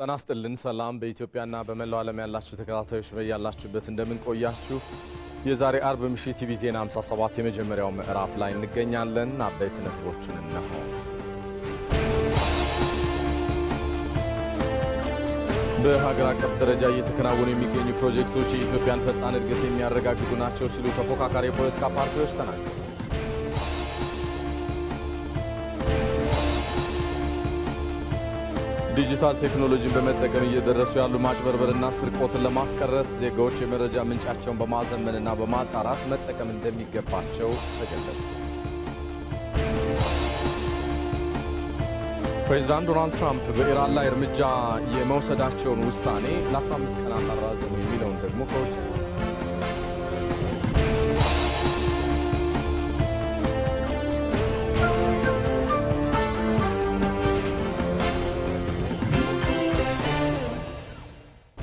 ተናስተልን ሰላም በኢትዮጵያና በመላው ዓለም ያላችሁ ተከታታዮች በያላችሁበት እንደምን ቆያችሁ? የዛሬ አርብ ምሽት ቲቪ ዜና 57 የመጀመሪያው ምዕራፍ ላይ እንገኛለን። አበይት ነጥቦችን እነሆ። በሀገር አቀፍ ደረጃ እየተከናወኑ የሚገኙ ፕሮጀክቶች የኢትዮጵያን ፈጣን እድገት የሚያረጋግጡ ናቸው ሲሉ ተፎካካሪ የፖለቲካ ፓርቲዎች ተናገሩ። ዲጂታል ቴክኖሎጂን በመጠቀም እየደረሱ ያሉ ማጭበርበርና ስርቆትን ለማስቀረት ዜጋዎች የመረጃ ምንጫቸውን በማዘመንና በማጣራት መጠቀም እንደሚገባቸው ተገለጸ። ፕሬዚዳንት ዶናልድ ትራምፕ በኢራን ላይ እርምጃ የመውሰዳቸውን ውሳኔ ለ15 ቀናት አራዘሙ የሚለውን ደግሞ ከውጭ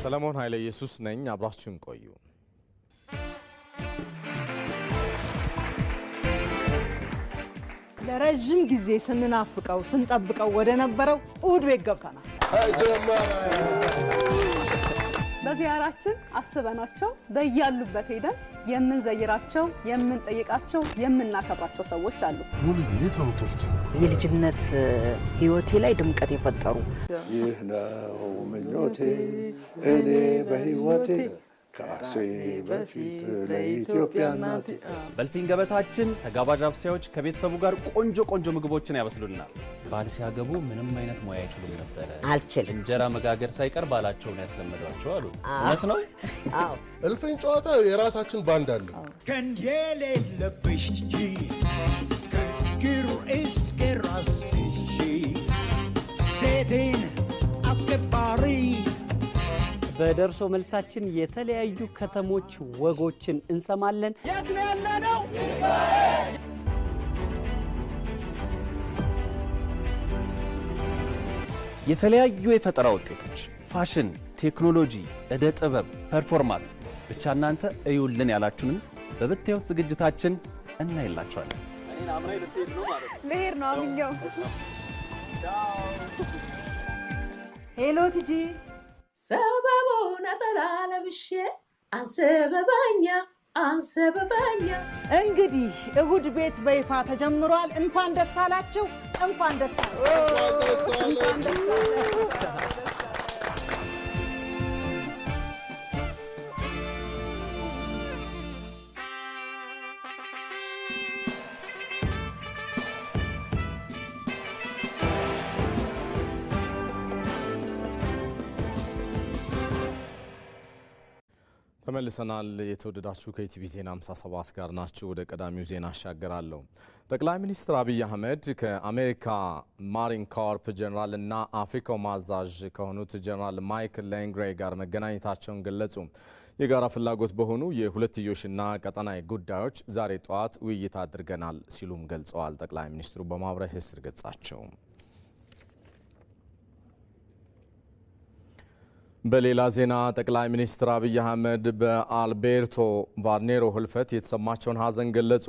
ሰለሞን ኃይለ ኢየሱስ ነኝ። አብራችሁን ቆዩ። ለረጅም ጊዜ ስንናፍቀው ስንጠብቀው ወደ ነበረው እሁድ ቤት ገብተናል። በዚያራችን አስበናቸው በያሉበት ሄደን የምንዘይራቸው፣ የምንጠይቃቸው፣ የምናከብራቸው ሰዎች አሉ። የልጅነት ህይወቴ ላይ ድምቀት የፈጠሩ ይህ ነው ምኞቴ እኔ በህይወቴ ከራሴ በፊት ለኢትዮጵያ እናቴ። በልፊን ገበታችን ተጋባዥ አብሳዮች ከቤተሰቡ ጋር ቆንጆ ምግቦችን ያበስሉልናል። ባል ሲያገቡ ምንም አይነት ሙያ አይችሉም ነበር። አልችልም። እንጀራ መጋገር ሳይቀር ባላቸውን ያስለመዷቸው አሉ። እውነት ነው? አዎ። እልፍኝ ጨዋታ የራሳችን ባንድ አለ። ከንየሌለብሽ ከግሩ እስከ ራስሽ ሴቴን አስከባሪ። በደርሶ መልሳችን የተለያዩ ከተሞች ወጎችን እንሰማለን። የት ነው ያለነው? የተለያዩ የፈጠራ ውጤቶች፣ ፋሽን፣ ቴክኖሎጂ፣ ዕደ ጥበብ፣ ፐርፎርማንስ ብቻ እናንተ እዩልን ያላችሁንም በብታዩት ዝግጅታችን እናይላችኋለን። ልሄድ ነው አምኛው። ሄሎ ቲጂ ሰበቡ ነጠላ ለብሼ አንሰበባኛ። እንግዲህ እሁድ ቤት በይፋ ተጀምሯል። እንኳን ደስ አላችሁ፣ እንኳን ደስ አላችሁ። ተመልሰናል። የተወደዳችሁ ከኢቲቪ ዜና 57 ጋር ናችሁ። ወደ ቀዳሚው ዜና አሻገራለሁ። ጠቅላይ ሚኒስትር አብይ አህመድ ከአሜሪካ ማሪን ኮርፕ ጀነራል እና አፍሪካው ማዛዥ ከሆኑት ጀነራል ማይክል ሌንግሬ ጋር መገናኘታቸውን ገለጹ። የጋራ ፍላጎት በሆኑ የሁለትዮሽና ቀጠናዊ ጉዳዮች ዛሬ ጠዋት ውይይት አድርገናል ሲሉም ገልጸዋል። ጠቅላይ ሚኒስትሩ በማህበራዊ ትስስር ገጻቸው በሌላ ዜና ጠቅላይ ሚኒስትር አብይ አህመድ በአልቤርቶ ቫርኔሮ ህልፈት የተሰማቸውን ሀዘን ገለጹ።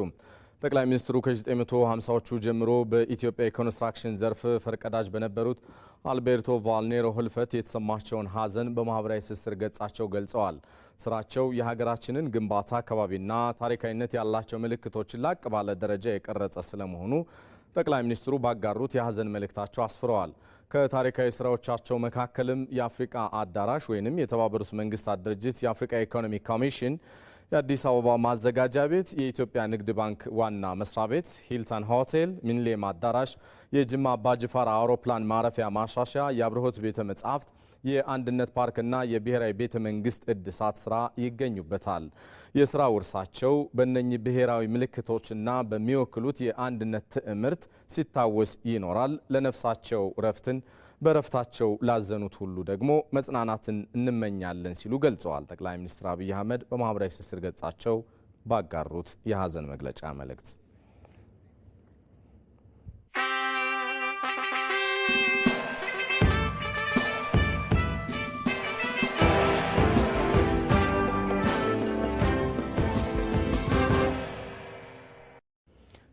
ጠቅላይ ሚኒስትሩ ከ1950ዎቹ ጀምሮ በኢትዮጵያ የኮንስትራክሽን ዘርፍ ፈርቀዳጅ በነበሩት አልቤርቶ ቫርኔሮ ህልፈት የተሰማቸውን ሀዘን በማህበራዊ ትስስር ገጻቸው ገልጸዋል። ስራቸው የሀገራችንን ግንባታ አካባቢና ታሪካዊነት ያላቸው ምልክቶችን ላቅ ባለ ደረጃ የቀረጸ ስለመሆኑ ጠቅላይ ሚኒስትሩ ባጋሩት የሀዘን መልእክታቸው አስፍረዋል። ከታሪካዊ ስራዎቻቸው መካከልም የአፍሪካ አዳራሽ ወይንም የተባበሩት መንግስታት ድርጅት የአፍሪካ ኢኮኖሚ ኮሚሽን፣ የአዲስ አበባ ማዘጋጃ ቤት፣ የኢትዮጵያ ንግድ ባንክ ዋና መስሪያ ቤት፣ ሂልተን ሆቴል፣ ሚኒሌም አዳራሽ፣ የጅማ አባጅፋር አውሮፕላን ማረፊያ ማሻሻያ፣ የአብርሆት ቤተ መጻሕፍት፣ የአንድነት ፓርክና የብሔራዊ ቤተ መንግስት እድሳት ስራ ይገኙበታል። የስራ ውርሳቸው በእነኚህ ብሔራዊ ምልክቶችና በሚወክሉት የአንድነት ትዕምርት ሲታወስ ይኖራል። ለነፍሳቸው ረፍትን በረፍታቸው ላዘኑት ሁሉ ደግሞ መጽናናትን እንመኛለን ሲሉ ገልጸዋል። ጠቅላይ ሚኒስትር አብይ አህመድ በማህበራዊ ትስስር ገጻቸው ባጋሩት የሀዘን መግለጫ መልእክት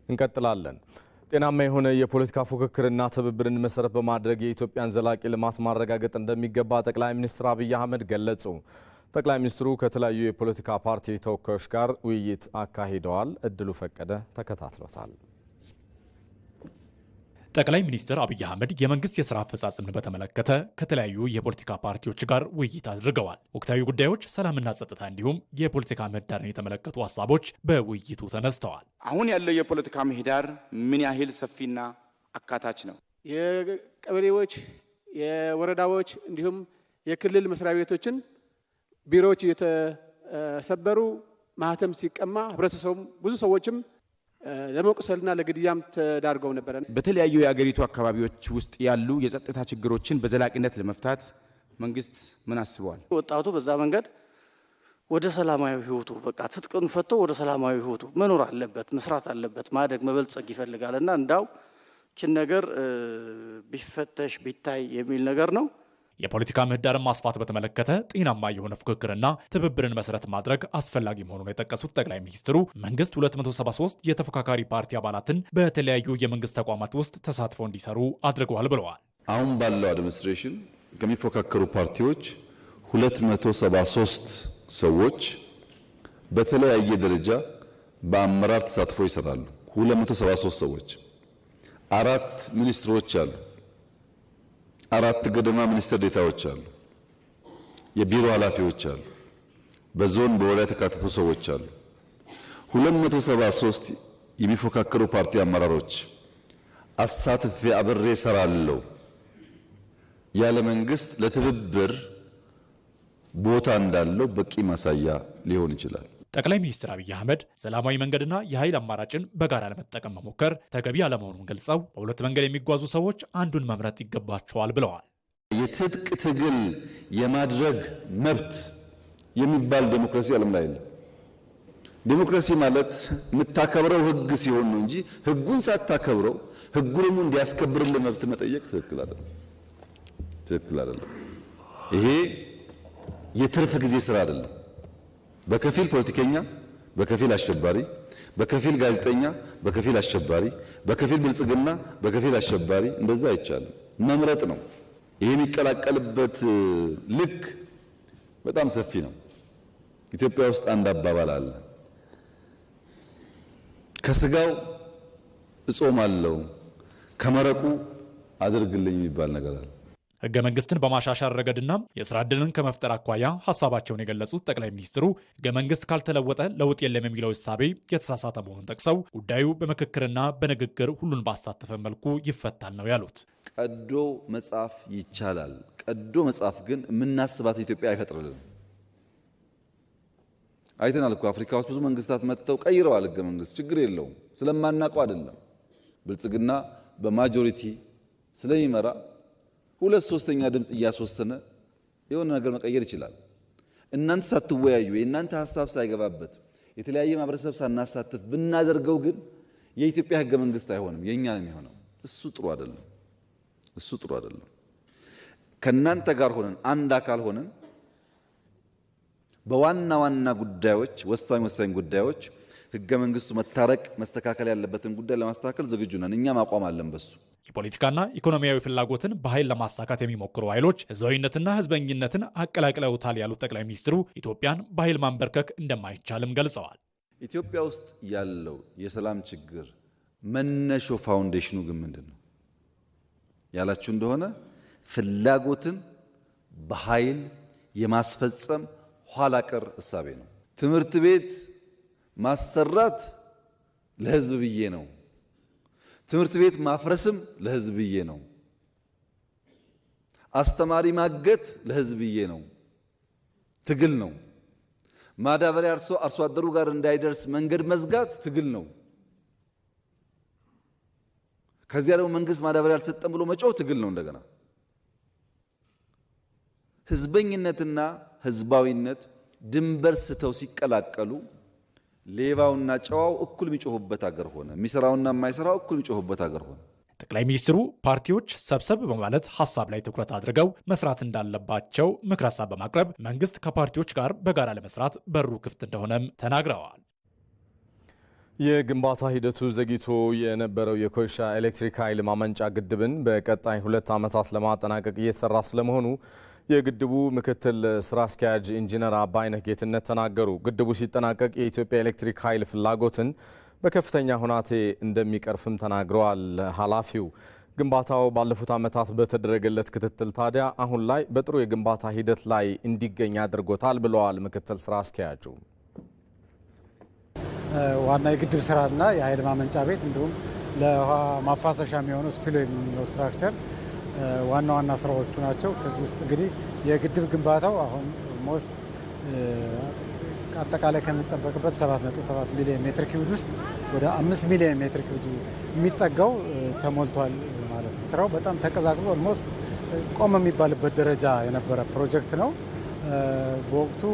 እንቀጥላለን። ጤናማ የሆነ የፖለቲካ ፉክክርና ትብብርን መሰረት በማድረግ የኢትዮጵያን ዘላቂ ልማት ማረጋገጥ እንደሚገባ ጠቅላይ ሚኒስትር አብይ አህመድ ገለጹ። ጠቅላይ ሚኒስትሩ ከተለያዩ የፖለቲካ ፓርቲ ተወካዮች ጋር ውይይት አካሂደዋል። እድሉ ፈቀደ ተከታትሎታል። ጠቅላይ ሚኒስትር አብይ አህመድ የመንግስት የሥራ አፈጻጸምን በተመለከተ ከተለያዩ የፖለቲካ ፓርቲዎች ጋር ውይይት አድርገዋል። ወቅታዊ ጉዳዮች፣ ሰላምና ጸጥታ እንዲሁም የፖለቲካ ምህዳርን የተመለከቱ ሀሳቦች በውይይቱ ተነስተዋል። አሁን ያለው የፖለቲካ ምህዳር ምን ያህል ሰፊና አካታች ነው? የቀበሌዎች፣ የወረዳዎች እንዲሁም የክልል መስሪያ ቤቶችን ቢሮዎች እየተሰበሩ ማህተም ሲቀማ ህብረተሰቡም ብዙ ሰዎችም ለመቁሰልና ለግድያም ተዳርገው ነበር። በተለያዩ የአገሪቱ አካባቢዎች ውስጥ ያሉ የጸጥታ ችግሮችን በዘላቂነት ለመፍታት መንግስት ምን አስበዋል? ወጣቱ በዛ መንገድ ወደ ሰላማዊ ህይወቱ በቃ ትጥቅን ፈቶ ወደ ሰላማዊ ህይወቱ መኖር አለበት፣ መስራት አለበት፣ ማደግ መበልጸግ ይፈልጋልና እንዳው ችን ነገር ቢፈተሽ ቢታይ የሚል ነገር ነው። የፖለቲካ ምህዳርን ማስፋት በተመለከተ ጤናማ የሆነ ፉክክርና ትብብርን መሰረት ማድረግ አስፈላጊ መሆኑን የጠቀሱት ጠቅላይ ሚኒስትሩ መንግስት 273 የተፎካካሪ ፓርቲ አባላትን በተለያዩ የመንግስት ተቋማት ውስጥ ተሳትፈው እንዲሰሩ አድርገዋል ብለዋል። አሁን ባለው አድሚኒስትሬሽን ከሚፎካከሩ ፓርቲዎች 273 ሰዎች በተለያየ ደረጃ በአመራር ተሳትፎ ይሰራሉ። 273 ሰዎች 4 ሚኒስትሮች አሉ። 4 ገደማ ሚኒስትር ዴታዎች አሉ። የቢሮ ኃላፊዎች አሉ። በዞን በወረዳ የተካተቱ ሰዎች አሉ። 273 የሚፎካከሩ ፓርቲ አመራሮች አሳትፌ አብሬ እሰራለሁ ያለ መንግስት ለትብብር ቦታ እንዳለው በቂ ማሳያ ሊሆን ይችላል። ጠቅላይ ሚኒስትር አብይ አህመድ ሰላማዊ መንገድና የኃይል አማራጭን በጋራ ለመጠቀም መሞከር ተገቢ አለመሆኑን ገልጸው በሁለት መንገድ የሚጓዙ ሰዎች አንዱን መምረጥ ይገባቸዋል ብለዋል። የትጥቅ ትግል የማድረግ መብት የሚባል ዴሞክራሲ ዓለም ላይ የለም። ዴሞክራሲ ማለት የምታከብረው ህግ ሲሆን ነው እንጂ ህጉን ሳታከብረው ህጉ ደግሞ እንዲያስከብርልህ መብት መጠየቅ ትክክል አይደለም። ይሄ የትርፍ ጊዜ ስራ አይደለም። በከፊል ፖለቲከኛ፣ በከፊል አሸባሪ፣ በከፊል ጋዜጠኛ፣ በከፊል አሸባሪ፣ በከፊል ብልጽግና፣ በከፊል አሸባሪ እንደዛ አይቻልም። መምረጥ ነው። ይሄ የሚቀላቀልበት ልክ በጣም ሰፊ ነው። ኢትዮጵያ ውስጥ አንድ አባባል አለ። ከስጋው እጾማለሁ ከመረቁ አድርግልኝ የሚባል ነገር አለ። ህገ መንግስትን በማሻሻል ረገድና የስራ ዕድልን ከመፍጠር አኳያ ሀሳባቸውን የገለጹት ጠቅላይ ሚኒስትሩ ህገ መንግስት ካልተለወጠ ለውጥ የለም የሚለው እሳቤ የተሳሳተ መሆኑን ጠቅሰው ጉዳዩ በምክክርና በንግግር ሁሉን ባሳተፈ መልኩ ይፈታል ነው ያሉት። ቀዶ መጻፍ ይቻላል። ቀዶ መጻፍ ግን የምናስባት ኢትዮጵያ አይፈጥርልንም። አይተናል እኮ አፍሪካ ውስጥ ብዙ መንግስታት መጥተው ቀይረዋል ህገ መንግስት። ችግር የለውም። ስለማናውቀው አይደለም። ብልጽግና በማጆሪቲ ስለሚመራ 2/3 ድምጽ እያስወሰነ የሆነ ነገር መቀየር ይችላል። እናንተ ሳትወያዩ የእናንተ ሐሳብ ሳይገባበት የተለያየ ማህበረሰብ ሳናሳትፍ ብናደርገው ግን የኢትዮጵያ ህገ መንግስት አይሆንም፣ የኛ ነው የሚሆነው። እሱ ጥሩ አይደለም። ከናንተ ጋር ሆነን አንድ አካል ሆነን በዋና ዋና ጉዳዮች ወሳኝ ጉዳዮች ህገ መንግስቱ መታረቅ መስተካከል ያለበትን ጉዳይ ለማስተካከል ዝግጁ ነን። እኛም አቋም አለን በሱ። የፖለቲካና ኢኮኖሚያዊ ፍላጎትን በኃይል ለማሳካት የሚሞክሩ ኃይሎች ህዝባዊነትና ህዝበኝነትን አቀላቅለውታል ያሉት ጠቅላይ ሚኒስትሩ ኢትዮጵያን በኃይል ማንበርከክ እንደማይቻልም ገልጸዋል። ኢትዮጵያ ውስጥ ያለው የሰላም ችግር መነሾ ፋውንዴሽኑ ግን ምንድን ነው ያላችሁ እንደሆነ ፍላጎትን በኃይል የማስፈጸም ኋላ ቀር እሳቤ ነው። ትምህርት ቤት ማሰራት ለህዝብ ብዬ ነው። ትምህርት ቤት ማፍረስም ለህዝብ ብዬ ነው። አስተማሪ ማገት ለህዝብ ብዬ ነው። ትግል ነው። ማዳበሪያ አርሶ አደሩ ጋር እንዳይደርስ መንገድ መዝጋት ትግል ነው። ከዚያ ደግሞ መንግስት ማዳበሪያ አልሰጠም ብሎ መጮህ ትግል ነው። እንደገና ህዝበኝነትና ህዝባዊነት ድንበር ስተው ሲቀላቀሉ ሌባውና ጨዋው እኩል የሚጮሁበት ሀገር ሆነ። የሚሰራውና የማይሰራው እኩል የሚጮሁበት ሀገር ሆነ። ጠቅላይ ሚኒስትሩ ፓርቲዎች ሰብሰብ በማለት ሀሳብ ላይ ትኩረት አድርገው መስራት እንዳለባቸው ምክር ሀሳብ በማቅረብ መንግስት ከፓርቲዎች ጋር በጋራ ለመስራት በሩ ክፍት እንደሆነም ተናግረዋል። የግንባታ ሂደቱ ዘግይቶ የነበረው የኮይሻ ኤሌክትሪክ ኃይል ማመንጫ ግድብን በቀጣይ 2 ዓመታት ለማጠናቀቅ እየተሰራ ስለመሆኑ የግድቡ ምክትል ስራ አስኪያጅ ኢንጂነር አባይነህ ጌትነት ተናገሩ። ግድቡ ሲጠናቀቅ የኢትዮጵያ ኤሌክትሪክ ኃይል ፍላጎትን በከፍተኛ ሁናቴ እንደሚቀርፍም ተናግረዋል ኃላፊው። ግንባታው ባለፉት ዓመታት በተደረገለት ክትትል ታዲያ አሁን ላይ በጥሩ የግንባታ ሂደት ላይ እንዲገኝ አድርጎታል ብለዋል ምክትል ስራ አስኪያጁ። ዋና የግድብ ስራና የኃይል ማመንጫ ቤት እንዲሁም ለውሃ ማፋሰሻ የሚሆነው ስፒሎ የሚለው ስትራክቸር ዋና ዋና ስራዎቹ ናቸው። ከዚህ ውስጥ እንግዲህ የግድብ ግንባታው አሁን ኦልሞስት አጠቃላይ ከሚጠበቅበት 7.7 ሚሊዮን ሜትር ኪዩብ ውስጥ ወደ 5 ሚሊዮን ሜትር ኪዩብ የሚጠጋው ተሞልቷል ማለት ነው። ስራው በጣም ተቀዛቅዞ ኦልሞስት ቆም የሚባልበት ደረጃ የነበረ ፕሮጀክት ነው። በወቅቱ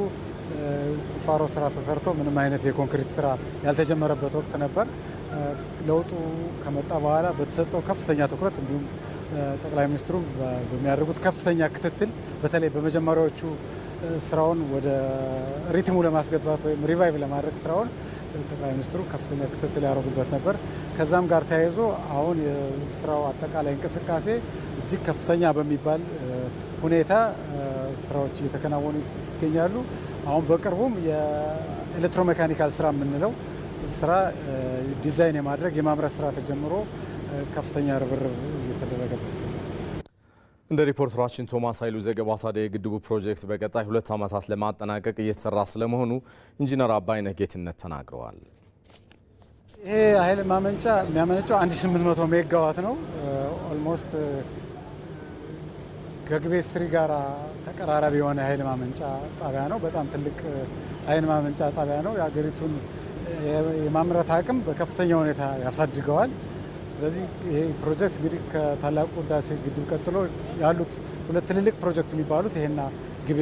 ቁፋሮ ስራ ተሰርቶ ምንም አይነት የኮንክሪት ስራ ያልተጀመረበት ወቅት ነበር። ለውጡ ከመጣ በኋላ በተሰጠው ከፍተኛ ትኩረት እንዲሁም ጠቅላይ ሚኒስትሩ በሚያደርጉት ከፍተኛ ክትትል በተለይ በመጀመሪያዎቹ ስራውን ወደ ሪትሙ ለማስገባት ወይም ሪቫይቭ ለማድረግ ስራውን ጠቅላይ ሚኒስትሩ ከፍተኛ ክትትል ያደርጉበት ነበር። ከዛም ጋር ተያይዞ አሁን የስራው አጠቃላይ እንቅስቃሴ እጅግ ከፍተኛ በሚባል ሁኔታ ስራዎች እየተከናወኑ ይገኛሉ። አሁን በቅርቡም የኤሌክትሮሜካኒካል ስራ የምንለው ስራ ዲዛይን የማድረግ የማምረት ስራ ተጀምሮ ከፍተኛ ርብርብ እየተደረገበት ይገኛል። እንደ ሪፖርተራችን ቶማስ ኃይሉ ዘገባ ታዲያ የግድቡ ፕሮጀክት በቀጣይ 2 ዓመታት ለማጠናቀቅ እየተሰራ ስለመሆኑ ኢንጂነር አባይነህ ጌትነት ተናግረዋል። ይሄ ኃይል ማመንጫ የሚያመነጨው 1800 ሜጋዋት ነው። ኦልሞስት ከግቤ ስሪ ጋር ተቀራራቢ የሆነ ኃይል ማመንጫ ጣቢያ ነው። በጣም ትልቅ ኃይል ማመንጫ ጣቢያ ነው። የሀገሪቱን የማምረት አቅም በከፍተኛ ሁኔታ ያሳድገዋል። ስለዚህ ይሄ ፕሮጀክት እንግዲህ ከታላቁ ህዳሴ ግድብ ቀጥሎ ያሉት 2 ትልልቅ ፕሮጀክት የሚባሉት ይሄና ግቤ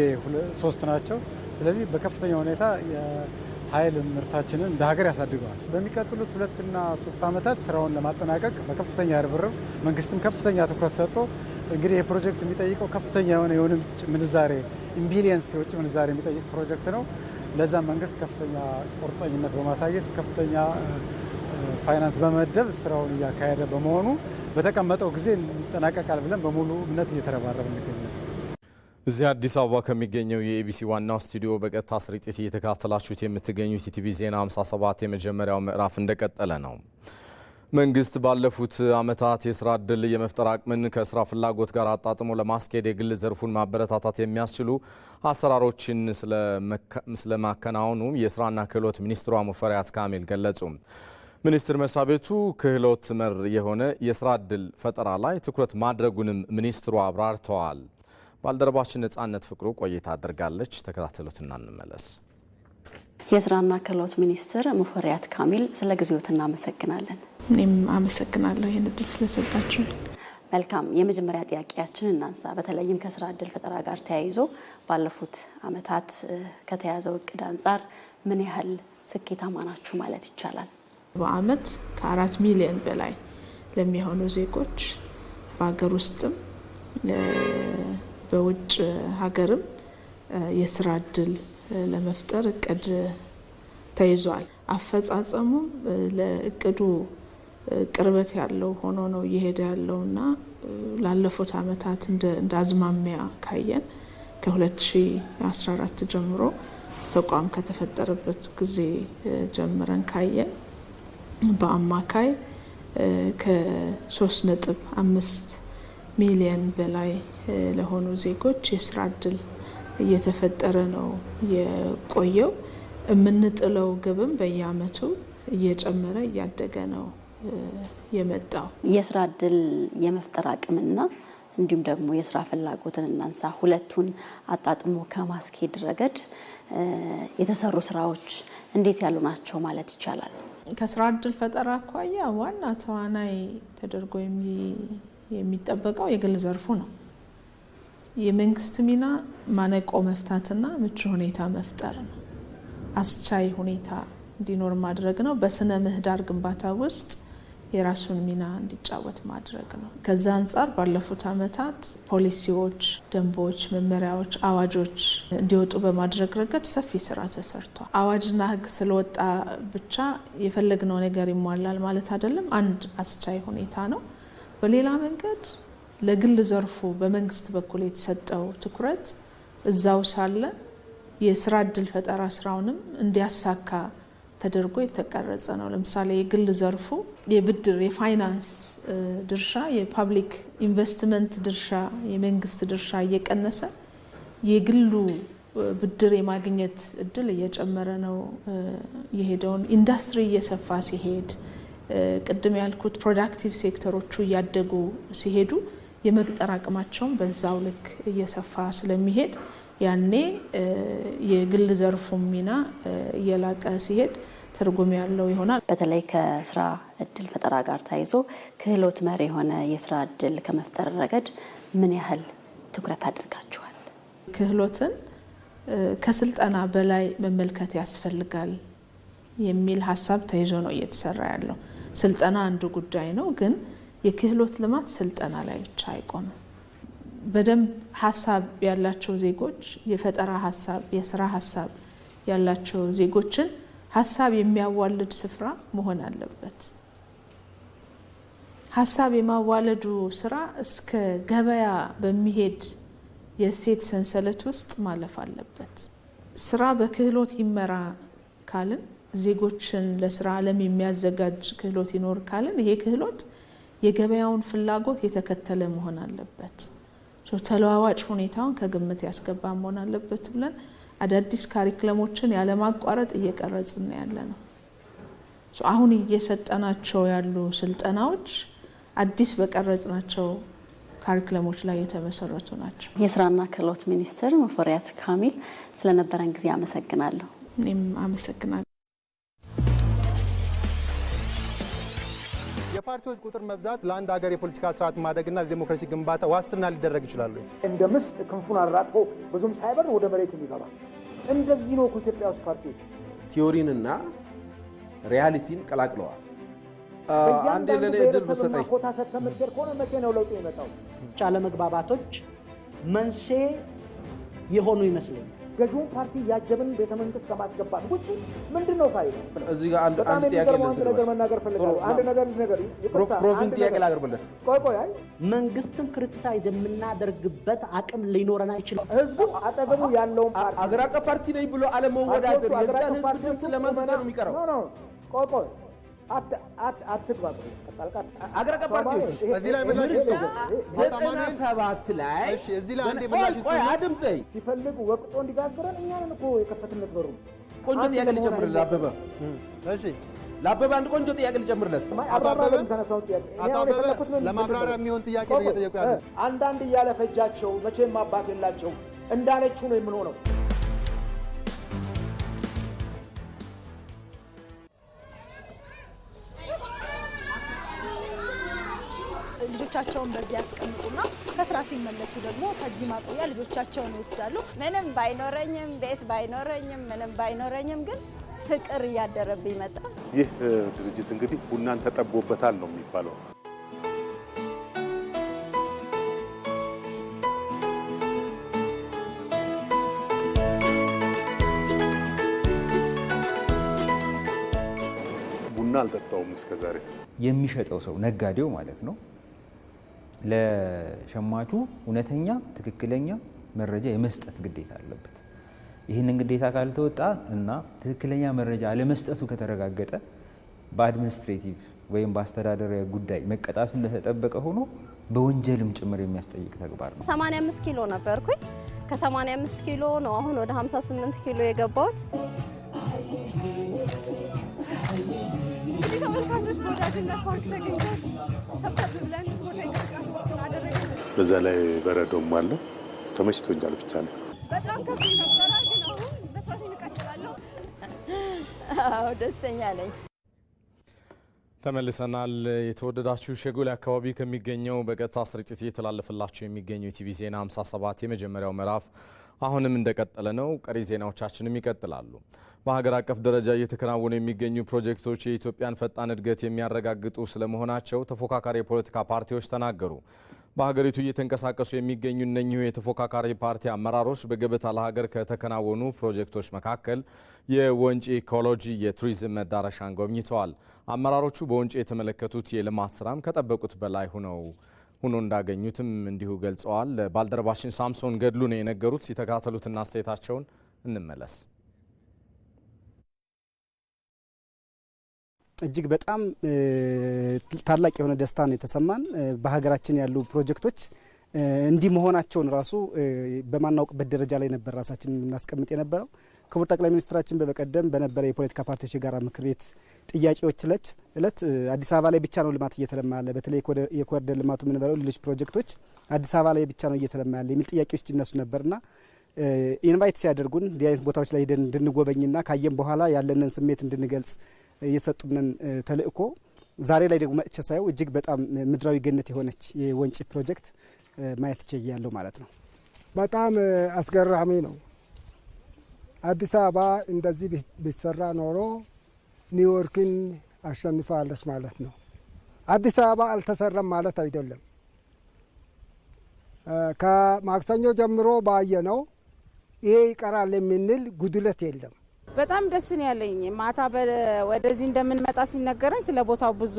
3 ናቸው። ስለዚህ በከፍተኛ ሁኔታ የኃይል ምርታችንን እንደ ሀገር ያሳድገዋል። በሚቀጥሉት 2 እና 3 ዓመታት ስራውን ለማጠናቀቅ በከፍተኛ ርብርብ መንግስትም ከፍተኛ ትኩረት ሰጥቶ እንግዲህ ይህ ፕሮጀክት የሚጠይቀው ከፍተኛ የሆነ የውጭ ምንዛሬ ኢምቢሊየንስ የውጭ ምንዛሬ የሚጠይቅ ፕሮጀክት ነው። ለዛም መንግስት ከፍተኛ ቁርጠኝነት በማሳየት ከፍተኛ ፋይናንስ በመደብ ስራውን እያካሄደ በመሆኑ በተቀመጠው ጊዜ ይጠናቀቃል ብለን በሙሉ እምነት እየተረባረብን እንገኛለን። እዚህ አዲስ አበባ ከሚገኘው የኤቢሲ ዋናው ስቱዲዮ በቀጥታ ስርጭት እየተከታተላችሁት የምትገኙት ኢቲቪ ዜና 57 የመጀመሪያው ምዕራፍ እንደቀጠለ ነው። መንግስት ባለፉት ዓመታት የስራ ዕድል የመፍጠር አቅምን ከስራ ፍላጎት ጋር አጣጥሞ ለማስኬድ የግል ዘርፉን ማበረታታት የሚያስችሉ አሰራሮችን ስለማከናወኑ የስራና ክህሎት ሚኒስትሯ ሙፈሪያት ካሚል ገለጹ። ሚኒስቴር መስሪያ ቤቱ ክህሎት መር የሆነ የስራ ዕድል ፈጠራ ላይ ትኩረት ማድረጉንም ሚኒስትሩ አብራርተዋል። ባልደረባችን ነጻነት ፍቅሩ ቆይታ አድርጋለች። ተከታተሉትና እንመለስ። የስራና ክህሎት ሚኒስትር ሙፈሪያት ካሚል ስለ ጊዜዎት እናመሰግናለን። እኔም አመሰግናለሁ ይህን እድል ስለሰጣችሁ። መልካም። የመጀመሪያ ጥያቄያችን እናንሳ። በተለይም ከስራ ዕድል ፈጠራ ጋር ተያይዞ ባለፉት ዓመታት ከተያዘው እቅድ አንጻር ምን ያህል ስኬታማ ናችሁ ማለት ይቻላል? በአመት ከ4 ሚሊዮን በላይ ለሚሆኑ ዜጎች በሀገር ውስጥም በውጭ ሀገርም የስራ ዕድል ለመፍጠር እቅድ ተይዟል። አፈጻጸሙ ለእቅዱ ቅርበት ያለው ሆኖ ነው እየሄደ ያለውና ላለፉት ዓመታት እንደ አዝማሚያ ካየን ከ2014 ጀምሮ ተቋም ከተፈጠረበት ጊዜ ጀምረን ካየን በአማካይ ከ3.5 ሚሊዮን በላይ ለሆኑ ዜጎች የስራ ዕድል እየተፈጠረ ነው የቆየው። የምንጥለው ግብም በየአመቱ እየጨመረ እያደገ ነው የመጣው። የስራ ዕድል የመፍጠር አቅምና እንዲሁም ደግሞ የስራ ፍላጎትን እናንሳ። ሁለቱን አጣጥሞ ከማስኬድ ረገድ የተሰሩ ስራዎች እንዴት ያሉ ናቸው ማለት ይቻላል? ከስራ ዕድል ፈጠራ አኳያ ዋና ተዋናይ ተደርጎ የሚጠበቀው የግል ዘርፉ ነው። የመንግስት ሚና ማነቆ መፍታትና ምቹ ሁኔታ መፍጠር ነው። አስቻይ ሁኔታ እንዲኖር ማድረግ ነው። በስነ ምህዳር ግንባታ ውስጥ የራሱን ሚና እንዲጫወት ማድረግ ነው። ከዛ አንጻር ባለፉት ዓመታት ፖሊሲዎች፣ ደንቦች፣ መመሪያዎች፣ አዋጆች እንዲወጡ በማድረግ ረገድ ሰፊ ስራ ተሰርቷል። አዋጅና ህግ ስለወጣ ብቻ የፈለግነው ነገር ይሟላል ማለት አይደለም። አንድ አስቻይ ሁኔታ ነው። በሌላ መንገድ ለግል ዘርፉ በመንግስት በኩል የተሰጠው ትኩረት እዛው ሳለ የስራ እድል ፈጠራ ስራውንም እንዲያሳካ ተደርጎ የተቀረጸ ነው። ለምሳሌ የግል ዘርፉ የብድር የፋይናንስ ድርሻ፣ የፓብሊክ ኢንቨስትመንት ድርሻ፣ የመንግስት ድርሻ እየቀነሰ የግሉ ብድር የማግኘት እድል እየጨመረ ነው የሄደውን። ኢንዱስትሪ እየሰፋ ሲሄድ ቅድም ያልኩት ፕሮዳክቲቭ ሴክተሮቹ እያደጉ ሲሄዱ የመቅጠር አቅማቸውን በዛው ልክ እየሰፋ ስለሚሄድ ያኔ የግል ዘርፉ ሚና እየላቀ ሲሄድ ትርጉም ያለው ይሆናል። በተለይ ከስራ እድል ፈጠራ ጋር ተያይዞ ክህሎት መር የሆነ የስራ እድል ከመፍጠር ረገድ ምን ያህል ትኩረት አድርጋችኋል? ክህሎትን ከስልጠና በላይ መመልከት ያስፈልጋል የሚል ሀሳብ ተይዞ ነው እየተሰራ ያለው። ስልጠና አንዱ ጉዳይ ነው፣ ግን የክህሎት ልማት ስልጠና ላይ ብቻ አይቆምም። በደንብ ሀሳብ ያላቸው ዜጎች የፈጠራ ሀሳብ፣ የስራ ሀሳብ ያላቸው ዜጎችን ሀሳብ የሚያዋልድ ስፍራ መሆን አለበት። ሀሳብ የማዋለዱ ስራ እስከ ገበያ በሚሄድ የእሴት ሰንሰለት ውስጥ ማለፍ አለበት። ስራ በክህሎት ይመራ ካልን፣ ዜጎችን ለስራ ዓለም የሚያዘጋጅ ክህሎት ይኖር ካልን፣ ይሄ ክህሎት የገበያውን ፍላጎት የተከተለ መሆን አለበት። ተለዋዋጭ ሁኔታውን ከግምት ያስገባ መሆን አለበት ብለን አዳዲስ ካሪክለሞችን ያለማቋረጥ እየቀረጽን ያለ ነው። አሁን እየሰጠናቸው ያሉ ስልጠናዎች አዲስ በቀረጽናቸው ካሪክለሞች ላይ የተመሰረቱ ናቸው። የስራና ክህሎት ሚኒስትር ሙፈሪያት ካሚል ስለነበረን ጊዜ አመሰግናለሁ። እኔም አመሰግናለሁ። የፓርቲዎች ቁጥር መብዛት ለአንድ ሀገር የፖለቲካ ስርዓት ማደግና ለዲሞክራሲ ግንባታ ዋስትና ሊደረግ ይችላል። እንደ ምስጥ ክንፉን አራጥፎ ብዙም ሳይበር ወደ መሬት የሚገባ እንደዚህ ነው። ኢትዮጵያ ውስጥ ፓርቲዎች ቲዮሪንና ሪያሊቲን ቀላቅለዋል። አንዴ ለኔ እድል በሰጠኝ ኮታ ሰተምደር ከሆነ መቼ ነው ለውጥ የመጣው? አለመግባባቶች መንስኤ የሆኑ ይመስለኛል። ገዢውን ፓርቲ ያጀብን ቤተመንግስት ከማስገባት ውጪ ምንድነው ፋይዳው? እዚህ ጋር አንድ ጥያቄ ለመናገር ፈልጋለሁ። አንድ ነገር ፕሮቪን ጥያቄ ላቀርብለት። ቆይ መንግስትን ክሪቲሳይዝ የምናደርግበት አቅም ሊኖረን አይችልም። ህዝቡ አጠገቡ ያለውን ፓርቲ አገር አቀፍ ፓርቲ ነኝ ብሎ አለመወዳደር የዛን ህዝብ ድምፅ ለማንሳት ነው የሚቀረው። ቆይ አትግባቡ። አገር አቀፍ ፓርቲዎች እዚህ ላይ ምላሽ 97 ላይ እሺ፣ እዚህ ላይ አንዴ ምላሽ አድምጠኝ። ሲፈልጉ ወቅጦ እንዲጋገረን እኛን እኮ የከፈትነት በሩ። ቆንጆ ጥያቄ ልጨምርልህ አበበ። እሺ፣ ለአበበ አንድ ቆንጆ ጥያቄ ልጨምርለት። አቶ አበበ ለማብራሪያ የሚሆን ጥያቄ ነው እየጠየቁ ያሉት። አንዳንድ እያለ ፈጃቸው መቼም አባት የላቸው እንዳለችው ነው የምንሆነው። ልጆቻቸውን በዚህ ያስቀምጡና ከስራ ሲመለሱ ደግሞ ከዚህ ማቆያ ልጆቻቸውን ይወስዳሉ። ምንም ባይኖረኝም ቤት ባይኖረኝም ምንም ባይኖረኝም ግን ፍቅር እያደረብኝ መጣ። ይህ ድርጅት እንግዲህ ቡናን ተጠቦበታል ነው የሚባለው። ቡና አልጠጣውም እስከዛሬ። የሚሸጠው ሰው ነጋዴው ማለት ነው ለሸማቹ እውነተኛ ትክክለኛ መረጃ የመስጠት ግዴታ አለበት። ይህንን ግዴታ ካልተወጣ እና ትክክለኛ መረጃ አለመስጠቱ ከተረጋገጠ በአድሚኒስትሬቲቭ ወይም በአስተዳደራዊ ጉዳይ መቀጣቱ እንደተጠበቀ ሆኖ በወንጀልም ጭምር የሚያስጠይቅ ተግባር ነው። 85 ኪሎ ነበርኩኝ። ከ85 ኪሎ ነው አሁን ወደ 58 ኪሎ የገባሁት። በዛ ላይ በረዶም አለ። ተመችቶኛል ብቻ ነው። በጣም ከፍ ነበር ግን አሁን በሰፊ ንቀጥላለሁ። አዎ ደስተኛ ነኝ። ተመልሰናል። የተወደዳችሁ ሸጎሌ አካባቢ ከሚገኘው በቀጥታ ስርጭት እየተላለፈላችሁ የሚገኘው ቲቪ ዜና 57 የመጀመሪያው ምዕራፍ አሁንም እንደቀጠለ ነው። ቀሪ ዜናዎቻችንም ይቀጥላሉ። በሀገር አቀፍ ደረጃ እየተከናወኑ የሚገኙ ፕሮጀክቶች የኢትዮጵያን ፈጣን እድገት የሚያረጋግጡ ስለመሆናቸው ተፎካካሪ የፖለቲካ ፓርቲዎች ተናገሩ። በሀገሪቱ እየተንቀሳቀሱ የሚገኙ እነኚሁ የተፎካካሪ ፓርቲ አመራሮች በገበታ ለሀገር ከተከናወኑ ፕሮጀክቶች መካከል የወንጪ ኢኮሎጂ የቱሪዝም መዳረሻን ጎብኝተዋል። አመራሮቹ በወንጪ የተመለከቱት የልማት ስራም ከጠበቁት በላይ ሆኖ እንዳገኙትም እንዲሁ ገልጸዋል። ባልደረባችን ሳምሶን ገድሉ ነው የነገሩት። የተከታተሉትና አስተያየታቸውን እንመለስ። እጅግ በጣም ታላቅ የሆነ ደስታ ነው የተሰማን። በሀገራችን ያሉ ፕሮጀክቶች እንዲህ መሆናቸውን ራሱ በማናውቅበት ደረጃ ላይ ነበር ራሳችንን እናስቀምጥ የነበረው። ክቡር ጠቅላይ ሚኒስትራችን በቀደም በነበረ የፖለቲካ ፓርቲዎች የጋራ ምክር ቤት ጥያቄዎች እለት አዲስ አበባ ላይ ብቻ ነው ልማት እየተለማ ያለ፣ በተለይ የኮሪደር ልማቱ የምንበለው ሌሎች ፕሮጀክቶች አዲስ አበባ ላይ ብቻ ነው እየተለማ ያለ የሚል ጥያቄዎች ይነሱ ነበርና ኢንቫይት ሲያደርጉን እንዲህ አይነት ቦታዎች ላይ እንድንጎበኝና ካየን በኋላ ያለንን ስሜት እንድንገልጽ የሰጡንን ተልእኮ ዛሬ ላይ ደግሞ መጥቼ ሳየው እጅግ በጣም ምድራዊ ገነት የሆነች የወንጪ ፕሮጀክት ማየት ችያለሁ ማለት ነው። በጣም አስገራሚ ነው። አዲስ አበባ እንደዚህ ቢሰራ ኖሮ ኒውዮርክን አሸንፋለች ማለት ነው። አዲስ አበባ አልተሰራም ማለት አይደለም። ከማክሰኞ ጀምሮ ባየነው ይሄ ይቀራል የምንል ጉድለት የለም። በጣም ደስ ነው ያለኝ። ማታ ወደዚህ እንደምንመጣ ሲነገረኝ ስለ ቦታው ብዙ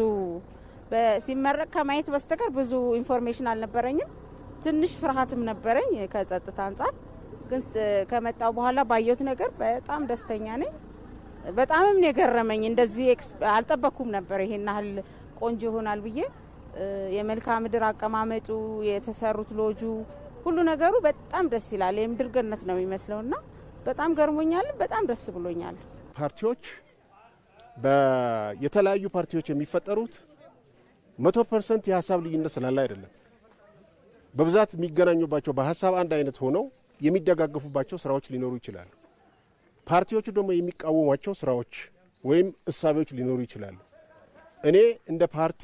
ሲመረቅ ከማየት በስተቀር ብዙ ኢንፎርሜሽን አልነበረኝም። ትንሽ ፍርሃትም ነበረኝ ከጸጥታ አንጻር። ግን ከመጣው በኋላ ባየሁት ነገር በጣም ደስተኛ ነኝ። በጣምም ነው የገረመኝ። እንደዚህ አልጠበኩም ነበር ይሄን ያህል ቆንጆ ይሆናል ብዬ። የመልክዓ ምድር አቀማመጡ፣ የተሰሩት ሎጁ፣ ሁሉ ነገሩ በጣም ደስ ይላል። የምድር ገነት ነው የሚመስለውና በጣም ገርሞኛል። በጣም ደስ ብሎኛል። ፓርቲዎች የተለያዩ ፓርቲዎች የሚፈጠሩት 100% የሀሳብ ልዩነት ስላለ አይደለም። በብዛት የሚገናኙባቸው በሀሳብ አንድ አይነት ሆነው የሚደጋገፉባቸው ስራዎች ሊኖሩ ይችላሉ። ፓርቲዎቹ ደግሞ የሚቃወሟቸው ስራዎች ወይም እሳቤዎች ሊኖሩ ይችላሉ። እኔ እንደ ፓርቲ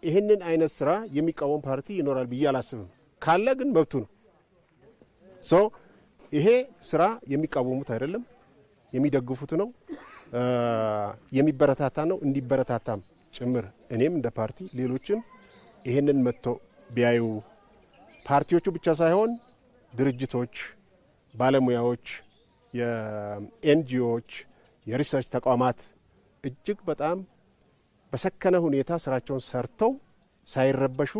ይህንን አይነት ስራ የሚቃወም ፓርቲ ይኖራል ብዬ አላስብም። ካለ ግን መብቱ ነው። ይሄ ስራ የሚቃወሙት አይደለም፣ የሚደግፉት ነው፣ የሚበረታታ ነው። እንዲበረታታም ጭምር እኔም እንደ ፓርቲ ሌሎችም ይሄንን መጥተው ቢያዩ፣ ፓርቲዎቹ ብቻ ሳይሆን ድርጅቶች፣ ባለሙያዎች፣ የኤንጂኦዎች፣ የሪሰርች ተቋማት እጅግ በጣም በሰከነ ሁኔታ ስራቸውን ሰርተው ሳይረበሹ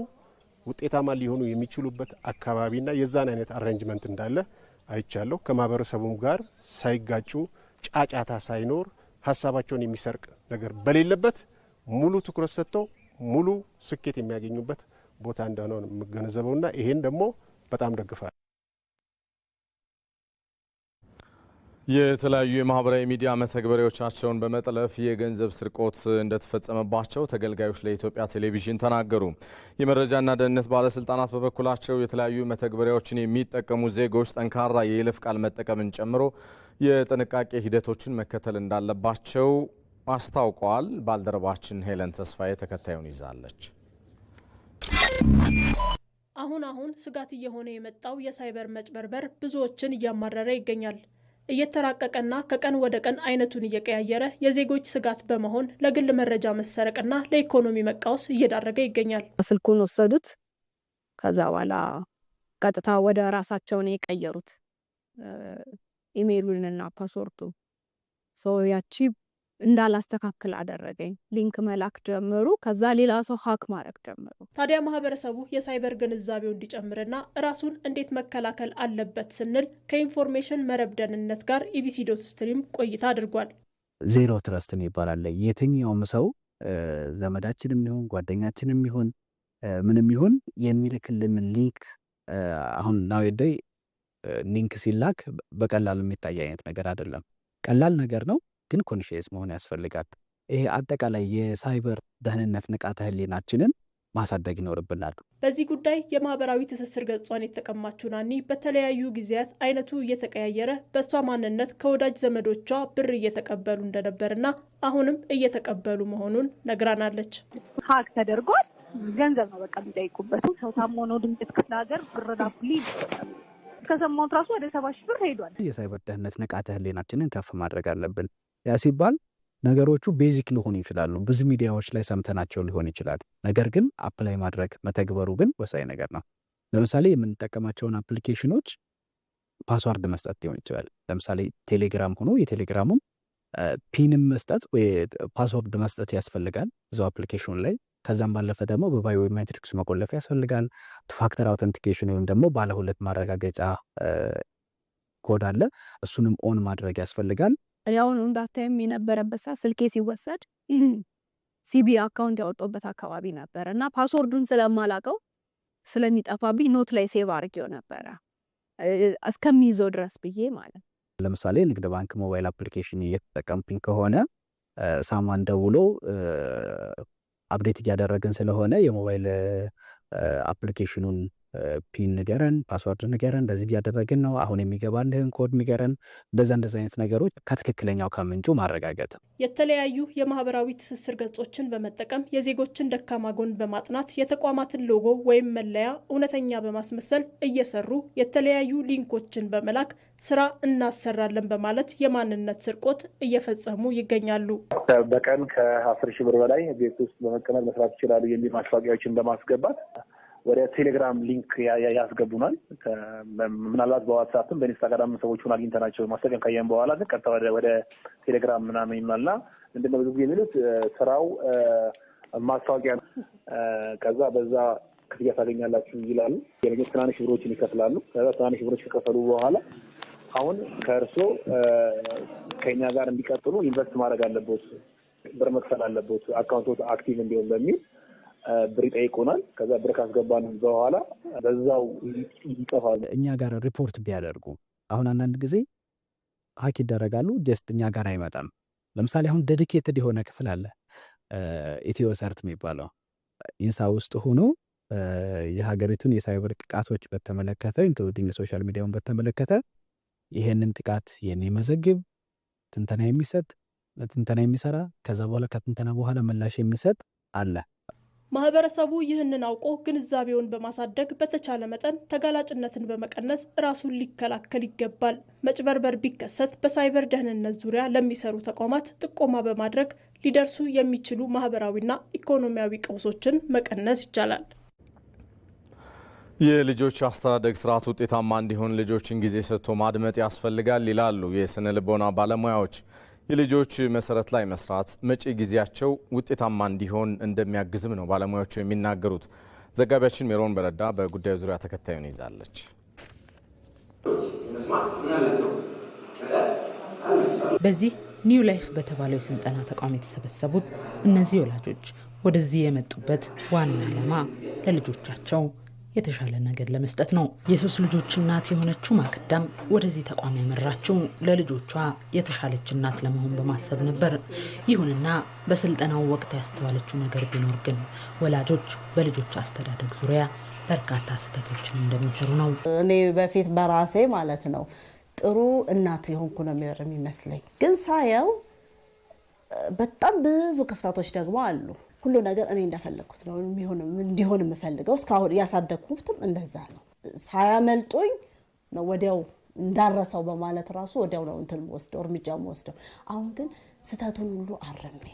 ውጤታማ ሊሆኑ የሚችሉበት አካባቢና የዛን አይነት አሬንጅመንት እንዳለ አይቻለሁ። ከማህበረሰቡም ጋር ሳይጋጩ ጫጫታ ሳይኖር ሀሳባቸውን የሚሰርቅ ነገር በሌለበት ሙሉ ትኩረት ሰጥተው ሙሉ ስኬት የሚያገኙበት ቦታ እንደሆነ ነው የምገነዘበውና ይሄን ደግሞ በጣም ደግፋለሁ። የተለያዩ የማህበራዊ ሚዲያ መተግበሪያዎቻቸውን በመጥለፍ የገንዘብ ስርቆት እንደተፈጸመባቸው ተገልጋዮች ለኢትዮጵያ ቴሌቪዥን ተናገሩ። የመረጃና ደህንነት ባለስልጣናት በበኩላቸው የተለያዩ መተግበሪያዎችን የሚጠቀሙ ዜጎች ጠንካራ የይለፍ ቃል መጠቀምን ጨምሮ የጥንቃቄ ሂደቶችን መከተል እንዳለባቸው አስታውቀዋል። ባልደረባችን ሄለን ተስፋዬ ተከታዩን ይዛለች። አሁን ስጋት እየሆነ የመጣው የሳይበር መጭበርበር ብዙዎችን እያማረረ ይገኛል። እየተራቀቀና ከቀን ወደ ቀን አይነቱን እየቀያየረ የዜጎች ስጋት በመሆን ለግል መረጃ መሰረቅና ለኢኮኖሚ መቃወስ እየዳረገ ይገኛል። ስልኩን ወሰዱት። ከዛ በኋላ ቀጥታ ወደ ራሳቸው ነው የቀየሩት ኢሜይሉንና ፓስወርዱ። ያቺ እንዳላስተካክል አደረገኝ። ሊንክ መላክ ጀመሩ። ከዛ ሌላ ሰው ሀክ ማድረግ ጀመሩ። ታዲያ ማህበረሰቡ የሳይበር ግንዛቤው እንዲጨምርና ራሱን እንዴት መከላከል አለበት ስንል ከኢንፎርሜሽን መረብ ደህንነት ጋር ኢቢሲ.ስትሪም ቆይታ አድርጓል። ዜሮ ትረስት ይባላል። የትኛውም ሰው ዘመዳችንም ይሁን ጓደኛችንም ይሁን ምንም ይሁን የሚልክልን ሊንክ አሁን ናውዴይ ሊንክ ሲላክ በቀላሉ የሚታይ አይነት ነገር አይደለም። ቀላል ነገር ነው፣ ግን ኮንሺየስ መሆን ያስፈልጋል። ይሄ አጠቃላይ የሳይበር ደህንነት ንቃተ ህሊናችንን ማሳደግ ይኖርብናል። በዚህ ጉዳይ የማህበራዊ ትስስር ገጿን የተቀማችው ናኒ በተለያዩ ጊዜያት አይነቱ እየተቀያየረ በሷ ማንነት ከወዳጅ ዘመዶቿ ብር እየተቀበሉ እንደነበርና አሁንም እየተቀበሉ መሆኑን ነግራናለች። ሀክ ተደርጓል። ገንዘብ ነው በቃ የሚጠይቁበት። ሰው ታሞ ነው ድንገት ክፍለ ሀገር ብር ላኩልኝ ከሰማሁት ራሱ ወደ 70,000 ብር ሄዷል። የሳይበር ደህንነት ንቃተ ህሊናችንን ከፍ ማድረግ አለብን። ያ ሲባል ነገሮቹ ቤዚክ ሊሆኑ ይችላሉ። ብዙ ሚዲያዎች ላይ ሰምተናቸው ሊሆን ይችላል። ነገር ግን አፕላይ ማድረግ መተግበሩ ግን ወሳኝ ነገር ነው። ለምሳሌ የምንጠቀማቸውን አፕሊኬሽኖች ፓስዋርድ መስጠት ሊሆን ይችላል። ለምሳሌ ቴሌግራም ሆኖ የቴሌግራሙም ፒንም መስጠት ወይ ፓስወርድ መስጠት ያስፈልጋል እዛው አፕሊኬሽኑ ላይ። ከዛም ባለፈ ደግሞ በባዮሜትሪክስ መቆለፍ ያስፈልጋል። ቱ ፋክተር አውተንቲኬሽን ወይም ደግሞ ባለ ሁለት ማረጋገጫ ኮድ አለ። እሱንም ኦን ማድረግ ያስፈልጋል። ያውን እንዳታየም የነበረበት ሰዓት ስልኬ ሲወሰድ ሲቢ አካውንት ያወጣበት አካባቢ ነበር እና ፓስወርዱን ስለማላቀው ስለሚጠፋብኝ ኖት ላይ ሴቭ አድርጌው ነበረ እስከሚይዘው ድረስ ብዬ ማለት። ለምሳሌ ንግድ ባንክ ሞባይል አፕሊኬሽን እየተጠቀምኩኝ ከሆነ ሳማን ደውሎ አፕዴት እያደረግን ስለሆነ የሞባይል አፕሊኬሽኑን ፒን ንገረን፣ ፓስወርድ ንገረን፣ እንደዚህ እያደረግን ነው፣ አሁን የሚገባልህን ኮድ ንገረን፣ እንደዛ አይነት ነገሮች ከትክክለኛው ከምንጩ ማረጋገጥ። የተለያዩ የማህበራዊ ትስስር ገጾችን በመጠቀም የዜጎችን ደካማ ጎን በማጥናት የተቋማትን ሎጎ ወይም መለያ እውነተኛ በማስመሰል እየሰሩ የተለያዩ ሊንኮችን በመላክ ስራ እናሰራለን በማለት የማንነት ስርቆት እየፈጸሙ ይገኛሉ። በቀን ከ10,000 ብር በላይ ቤት ውስጥ በመቀመጥ መስራት ይችላሉ የሚል ማስታወቂያዎችን በማስገባት ወደ ቴሌግራም ሊንክ ያስገቡናል። ምናልባት በዋትስአፕም በኢንስታግራም ሰዎቹን አግኝተናቸው ማስታወቂያን ካየን በኋላ ግን ቀጥታ ወደ ቴሌግራም ምናምን ይመጣልና ምንድነው ብዙ ጊዜ የሚሉት ስራው ማስታወቂያ፣ ከዛ በዛ ክፍያ ታገኛላችሁ ይላሉ። የመጀመሪያ ትናንሽ ብሮችን ይከፍላሉ። ከዛ ትናንሽ ብሮች ከከፈሉ በኋላ አሁን ከእርሶ ከኛ ጋር እንዲቀጥሉ ኢንቨስት ማድረግ አለበት፣ ብር መክፈል አለበት፣ አካውንቶች አክቲቭ እንዲሆን በሚል ብር ይጠይቁናል። ከዛ ብር ካስገባን በኋላ በዛው ይጠፋሉ። እኛ ጋር ሪፖርት ቢያደርጉ አሁን አንዳንድ ጊዜ ሀክ ይደረጋሉ፣ ጀስት እኛ ጋር አይመጣም። ለምሳሌ አሁን ዴዲኬትድ የሆነ ክፍል አለ ኢትዮ ሰርት የሚባለው ኢንሳ ውስጥ ሆኖ የሀገሪቱን የሳይበር ጥቃቶች በተመለከተ ኢንክሉዲንግ ሶሻል ሚዲያውን በተመለከተ ይሄንን ጥቃት የሚመዘግብ ትንተና የሚሰጥ ትንተና የሚሰራ ከዛ በኋላ ከትንተና በኋላ ምላሽ የሚሰጥ አለ። ማህበረሰቡ ይህንን አውቆ ግንዛቤውን በማሳደግ በተቻለ መጠን ተጋላጭነትን በመቀነስ ራሱን ሊከላከል ይገባል። መጭበርበር ቢከሰት በሳይበር ደህንነት ዙሪያ ለሚሰሩ ተቋማት ጥቆማ በማድረግ ሊደርሱ የሚችሉ ማህበራዊና ኢኮኖሚያዊ ቀውሶችን መቀነስ ይቻላል። የልጆች አስተዳደግ ስርዓት ውጤታማ እንዲሆን ልጆችን ጊዜ ሰጥቶ ማድመጥ ያስፈልጋል ይላሉ የስነ ልቦና ባለሙያዎች። የልጆች መሰረት ላይ መስራት መጪ ጊዜያቸው ውጤታማ እንዲሆን እንደሚያግዝም ነው ባለሙያዎቹ የሚናገሩት። ዘጋቢያችን ሜሮን በረዳ በጉዳዩ ዙሪያ ተከታዩን ይዛለች። በዚህ ኒው ላይፍ በተባለው የስልጠና ተቋም የተሰበሰቡት እነዚህ ወላጆች ወደዚህ የመጡበት ዋና ዓላማ ለልጆቻቸው የተሻለ ነገር ለመስጠት ነው። የሶስት ልጆች እናት የሆነችው ማክዳም ወደዚህ ተቋም ያመራችው ለልጆቿ የተሻለች እናት ለመሆን በማሰብ ነበር። ይሁንና በስልጠናው ወቅት ያስተዋለችው ነገር ቢኖር ግን ወላጆች በልጆች አስተዳደግ ዙሪያ በርካታ ስህተቶችን እንደሚሰሩ ነው። እኔ በፊት በራሴ ማለት ነው ጥሩ እናት የሆንኩ ነው የሚመስለኝ፣ ግን ሳየው በጣም ብዙ ክፍተቶች ደግሞ አሉ። ሁሉ ነገር እኔ እንደፈለኩት ነው እንዲሆን የምፈልገው። እስካሁን ያሳደግኩትም እንደዛ ነው። ሳያመልጡኝ ነው ወዲያው እንዳረሰው በማለት ራሱ ወዲያው ነው እንትን ወስደው እርምጃ ወስደው። አሁን ግን ስህተቱን ሁሉ አረሜ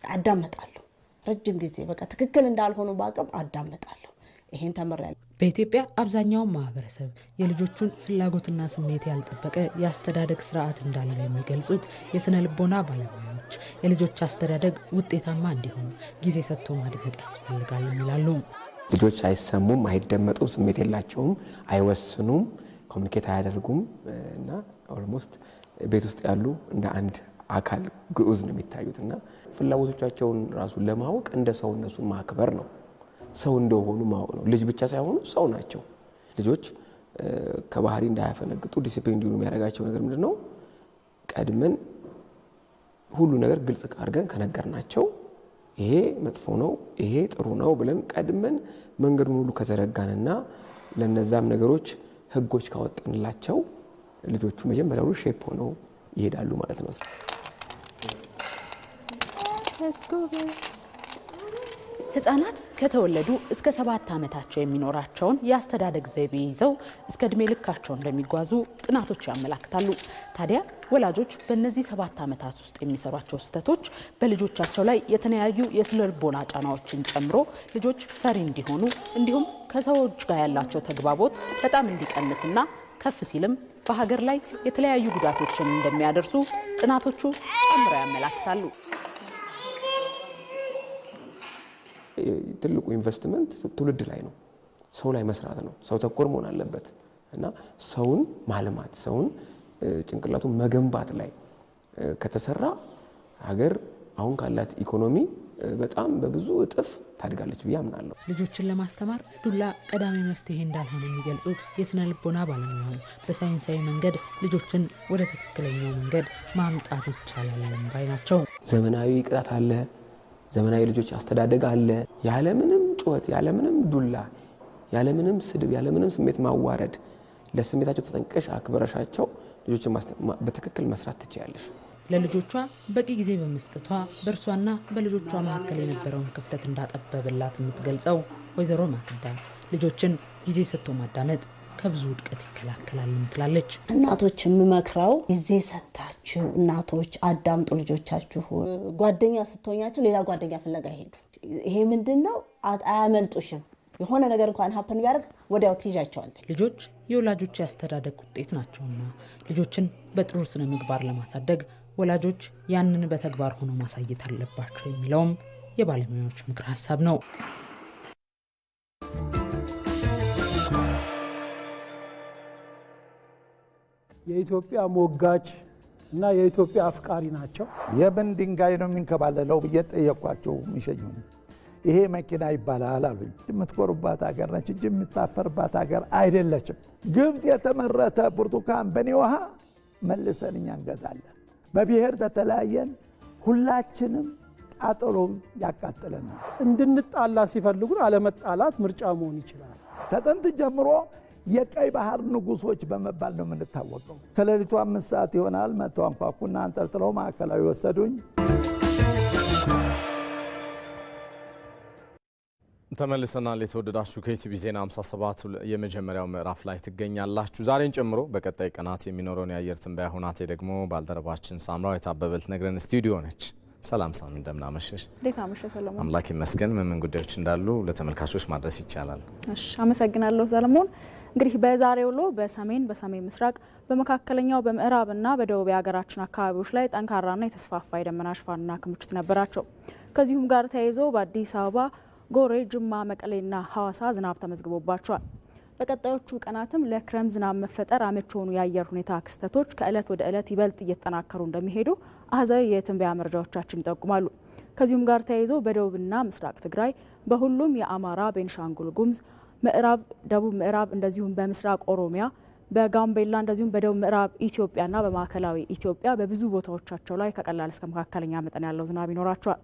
አዳመጣለሁ። ረጅም ጊዜ በቃ ትክክል እንዳልሆኑ ባቅም አዳመጣለሁ። ይሄን ተምሬያለሁ። በኢትዮጵያ አብዛኛው ማህበረሰብ የልጆቹን ፍላጎትና ስሜት ያልጠበቀ የአስተዳደግ ስርዓት እንዳለ የሚገልጹት የስነ ልቦና ባለሙያዎች የልጆች አስተዳደግ ውጤታማ እንዲሆን ጊዜ ሰጥቶ ማድመጥ ያስፈልጋል ይላሉ። ልጆች አይሰሙም፣ አይደመጡም፣ ስሜት የላቸውም፣ አይወስኑም፣ ኮሚኒኬት አያደርጉም እና ኦልሞስት ቤት ውስጥ ያሉ እንደ አንድ አካል ግዑዝ ነው የሚታዩት እና ፍላጎቶቻቸውን ራሱ ለማወቅ እንደ ሰው እነሱ ማክበር ነው። ሰው እንደሆኑ ማወቅ ነው። ልጅ ብቻ ሳይሆኑ ሰው ናቸው። ልጆች ከባህሪ እንዳያፈነግጡ ዲሲፕሊን እንዲሆኑ የሚያደርጋቸው ነገር ምንድነው? ቀድመን ሁሉ ነገር ግልጽ አድርገን ከነገርናቸው ይሄ መጥፎ ነው፣ ይሄ ጥሩ ነው ብለን ቀድመን መንገዱን ሁሉ ከዘረጋንና ለነዛም ነገሮች ህጎች ካወጣንላቸው ልጆቹ መጀመሪያው ሼፕ ሆነው ይሄዳሉ ማለት ነው። ህፃናት ከተወለዱ እስከ 7 ዓመታቸው የሚኖራቸውን የአስተዳደግ ዘይቤ ይዘው እስከ እድሜ ልካቸው እንደሚጓዙ ጥናቶች ያመለክታሉ። ታዲያ ወላጆች በእነዚህ 7 ዓመታት ውስጥ የሚሰሯቸው ስህተቶች በልጆቻቸው ላይ የተለያዩ የስነ ልቦና ጫናዎችን ጨምሮ ልጆች ፈሪ እንዲሆኑ እንዲሁም ከሰዎች ጋር ያላቸው ተግባቦት በጣም እንዲቀንስና ከፍ ሲልም በሀገር ላይ የተለያዩ ጉዳቶችን እንደሚያደርሱ ጥናቶቹ ጨምረው ያመለክታሉ። ትልቁ ኢንቨስትመንት ትውልድ ላይ ነው፣ ሰው ላይ መስራት ነው። ሰው ተኮር መሆን አለበት እና ሰውን ማልማት፣ ሰውን ጭንቅላቱን መገንባት ላይ ከተሰራ ሀገር አሁን ካላት ኢኮኖሚ በጣም በብዙ እጥፍ ታድጋለች ብዬ አምናለሁ። ልጆችን ለማስተማር ዱላ ቀዳሚ መፍትሄ እንዳልሆነ የሚገልጹት የስነ ልቦና ባለሙያው በሳይንሳዊ መንገድ ልጆችን ወደ ትክክለኛው መንገድ ማምጣት ይቻላል ባይ ናቸው። ዘመናዊ ቅጣት አለ፣ ዘመናዊ ልጆች አስተዳደግ አለ። ያለምንም ጩኸት፣ ያለምንም ዱላ፣ ያለምንም ስድብ፣ ያለምንም ስሜት ማዋረድ ለስሜታቸው ተጠንቀሽ አክብረሻቸው ልጆችን በትክክል መስራት ትችያለሽ። ለልጆቿ በቂ ጊዜ በመስጠቷ በእርሷና በልጆቿ መካከል የነበረውን ክፍተት እንዳጠበበላት የምትገልጸው ወይዘሮ ማክዳ ልጆችን ጊዜ ሰጥቶ ማዳመጥ ከብዙ ውድቀት ይከላከላል ትላለች። እናቶች የምመክረው ጊዜ ሰጣችሁ እናቶች አዳምጡ ልጆቻችሁ። ጓደኛ ስትሆኛቸው ሌላ ጓደኛ ፍለጋ ሄዱ። ይሄ ምንድነው? አያመልጡሽም። የሆነ ነገር እንኳን ሀፕን ቢያደርግ ወዲያው ትይዣቸዋለሽ። ልጆች የወላጆች ያስተዳደግ ውጤት ናቸውና ልጆችን በጥሩ ስነ ምግባር ለማሳደግ ወላጆች ያንን በተግባር ሆኖ ማሳየት አለባቸው የሚለውም የባለሙያዎች ምክር ሀሳብ ነው። የኢትዮጵያ ሞጋች እና የኢትዮጵያ አፍቃሪ ናቸው። የምን ድንጋይ ነው የሚንከባለለው ብዬ ጠየኳቸው። የሚሸኙ ይሄ መኪና ይባላል አሉኝ። የምትኮሩባት ሀገር ነች እንጂ የምታፈርባት ሀገር አይደለችም። ግብፅ የተመረተ ብርቱካን በኔ ውሃ መልሰን እኛ እንገዛለን። በብሔር ተተለያየን፣ ሁላችንም ቃጠሎ ያቃጥለናል። እንድንጣላ ሲፈልጉን አለመጣላት ምርጫ መሆን ይችላል። ከጥንት ጀምሮ የቀይ ባህር ንጉሶች በመባል ነው የምንታወቀው። ከሌሊቱ 5 ሰዓት ይሆናል መጥተው አንኳኩና አንጠልጥለው ማዕከላዊ ወሰዱኝ። ተመልሰናል። የተወደዳችሁ ከኢቲቪ ዜና 57 የመጀመሪያው ምዕራፍ ላይ ትገኛላችሁ። ዛሬን ጨምሮ በቀጣይ ቀናት የሚኖረውን የአየር ትንበያ ሁናቴ ደግሞ ባልደረባችን ሳምራዊት አበበ ልትነግረን ስቱዲዮ ነች። ሰላም ሳሚ፣ እንደምን አመሸሽ? እንዴት አመሸሽ ሰለሞን? አምላክ ይመስገን። ምን ጉዳዮች እንዳሉ ለተመልካቾች ማድረስ ይቻላል? እሺ፣ አመሰግናለሁ ሰለሞን። እንግዲህ በዛሬው ውሎ በሰሜን ምስራቅ በመካከለኛው በምዕራብና በደቡብ የሀገራችን አካባቢዎች ላይ ጠንካራና የተስፋፋ የደመና ሽፋንና ክምችት ነበራቸው። ከዚሁም ጋር ተያይዞ በአዲስ አበባ፣ ጎሬ፣ ጅማ፣ መቀሌና ሐዋሳ ዝናብ ተመዝግቦባቸዋል። በቀጣዮቹ ቀናትም ለክረምት ዝናብ መፈጠር አመቺ የሆኑ የአየር ሁኔታ ክስተቶች ከእለት ወደ እለት ይበልጥ እየተጠናከሩ እንደሚሄዱ አሃዛዊ የትንበያ መረጃዎቻችን ይጠቁማሉ። ከዚሁም ጋር ተያይዞ በደቡብና ምስራቅ ትግራይ፣ በሁሉም የአማራ፣ ቤንሻንጉል ጉሙዝ፣ ምዕራብ፣ ደቡብ ምዕራብ እንደዚሁም በምስራቅ ኦሮሚያ፣ በጋምቤላ እንደዚሁም በደቡብ ምዕራብ ኢትዮጵያና በማዕከላዊ ኢትዮጵያ በብዙ ቦታዎቻቸው ላይ ከቀላል እስከ መካከለኛ መጠን ያለው ዝናብ ይኖራቸዋል።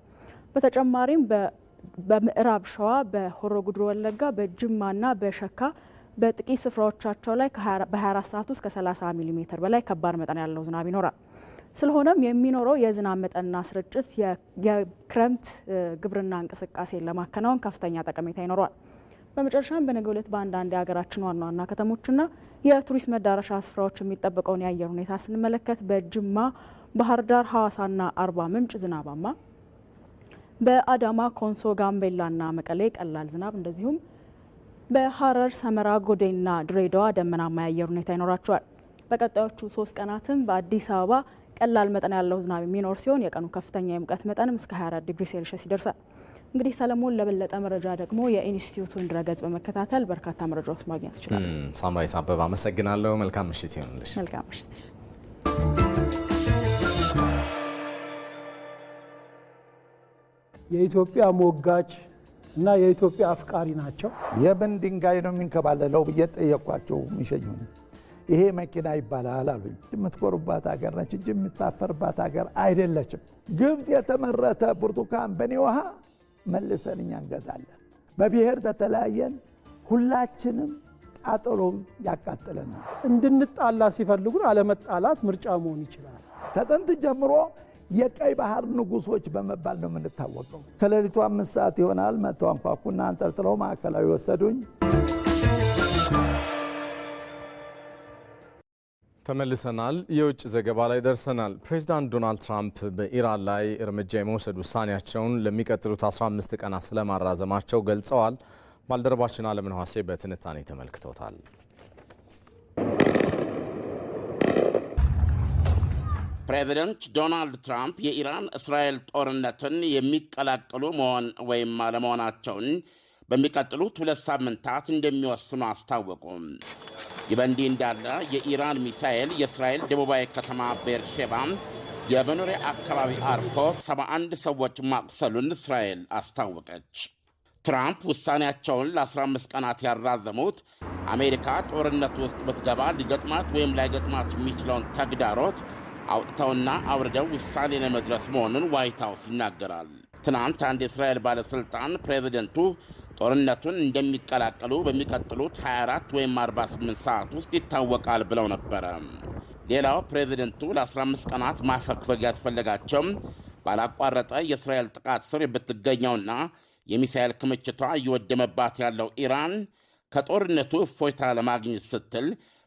በተጨማሪም በምዕራብ ሸዋ፣ በሆሮ ጉድሮ ወለጋ፣ በጅማና በሸካ በጥቂት ስፍራዎቻቸው ላይ በ24 ሰዓት ውስጥ ከ30 ሚሊ ሜትር በላይ ከባድ መጠን ያለው ዝናብ ይኖራል። ስለሆነም የሚኖረው የዝናብ መጠንና ስርጭት የክረምት ግብርና እንቅስቃሴን ለማከናወን ከፍተኛ ጠቀሜታ ይኖረዋል። በመጨረሻም በነገው ዕለት በአንዳንድ የሀገራችን ዋና ዋና ከተሞችና የቱሪስት መዳረሻ ስፍራዎች የሚጠበቀውን የአየር ሁኔታ ስንመለከት በጅማ፣ ባህር ዳር፣ ሐዋሳና አርባ ምንጭ ዝናባማ፣ በአዳማ፣ ኮንሶ፣ ጋምቤላና መቀሌ ቀላል ዝናብ እንደዚሁም በሐረር፣ ሰመራ፣ ጎዴና ድሬዳዋ ደመናማ የአየር ሁኔታ ይኖራቸዋል። በቀጣዮቹ 3 ቀናትም በአዲስ አበባ ቀላል መጠን ያለው ዝናብ የሚኖር ሲሆን የቀኑ ከፍተኛ የሙቀት መጠንም እስከ 24 ዲግሪ ሴልሺየስ ይደርሳል። እንግዲህ ሰለሞን፣ ለበለጠ መረጃ ደግሞ የኢንስቲትዩቱን ድረገጽ በመከታተል በርካታ መረጃዎች ማግኘት ይችላል። ሳምራዊት አበበ አመሰግናለሁ። መልካም ምሽት ይሁንልሽ። መልካም ምሽት። የኢትዮጵያ ሞጋች እና የኢትዮጵያ አፍቃሪ ናቸው። የምን ድንጋይ ነው የሚንከባለለው ብዬ ጠየኳቸው። የሚሸኙ ይሄ መኪና ይባላል አሉኝ። የምትኮሩባት ሀገር ነች እንጂ የምታፈርባት ሀገር አይደለችም። ግብፅ የተመረተ ብርቱካን በኔ ውሃ መልሰን እኛ እንገዛለን። በብሔር ተተለያየን፣ ሁላችንም ቃጠሎ ያቃጥለናል። እንድንጣላ ሲፈልጉን አለመጣላት ምርጫ መሆን ይችላል። ከጥንት ጀምሮ የቀይ ባህር ንጉሶች በመባል ነው የምንታወቀው። ከሌሊቱ 5 ሰዓት ይሆናል መጥተው አንኳኩና አንጠልጥለው ማዕከላዊ ወሰዱኝ። ተመልሰናል። የውጭ ዘገባ ላይ ደርሰናል። ፕሬዚዳንት ዶናልድ ትራምፕ በኢራን ላይ እርምጃ የመውሰድ ውሳኔያቸውን ለሚቀጥሉት 15 ቀናት ስለማራዘማቸው ገልጸዋል። ባልደረባችን አለምነህ ዋሴ በትንታኔ ተመልክቶታል። ፕሬዚደንት ዶናልድ ትራምፕ የኢራን እስራኤል ጦርነትን የሚቀላቀሉ መሆን ወይም አለመሆናቸውን በሚቀጥሉት 2 ሳምንታት እንደሚወስኑ አስታወቁ። ይህ በእንዲህ እንዳለ የኢራን ሚሳኤል የእስራኤል ደቡባዊ ከተማ ቤርሼባ የመኖሪያ አካባቢ አርፎ 71 ሰዎች ማቁሰሉን እስራኤል አስታወቀች። ትራምፕ ውሳኔያቸውን ለ15 ቀናት ያራዘሙት አሜሪካ ጦርነት ውስጥ ብትገባ ሊገጥማት ወይም ላይገጥማት የሚችለውን ተግዳሮት አውጥተውና አውርደው ውሳኔ ለመድረስ መሆኑን ዋይት ሃውስ ይናገራል። ትናንት አንድ የእስራኤል ባለሥልጣን ፕሬዚደንቱ ጦርነቱን እንደሚቀላቀሉ በሚቀጥሉት 24 ወይም 48 ሰዓት ውስጥ ይታወቃል ብለው ነበረ። ሌላው ፕሬዚደንቱ ለ15 ቀናት ማፈግፈግ ያስፈለጋቸው ባላቋረጠ የእስራኤል ጥቃት ስር የምትገኘውና የሚሳኤል ክምችቷ እየወደመባት ያለው ኢራን ከጦርነቱ እፎይታ ለማግኘት ስትል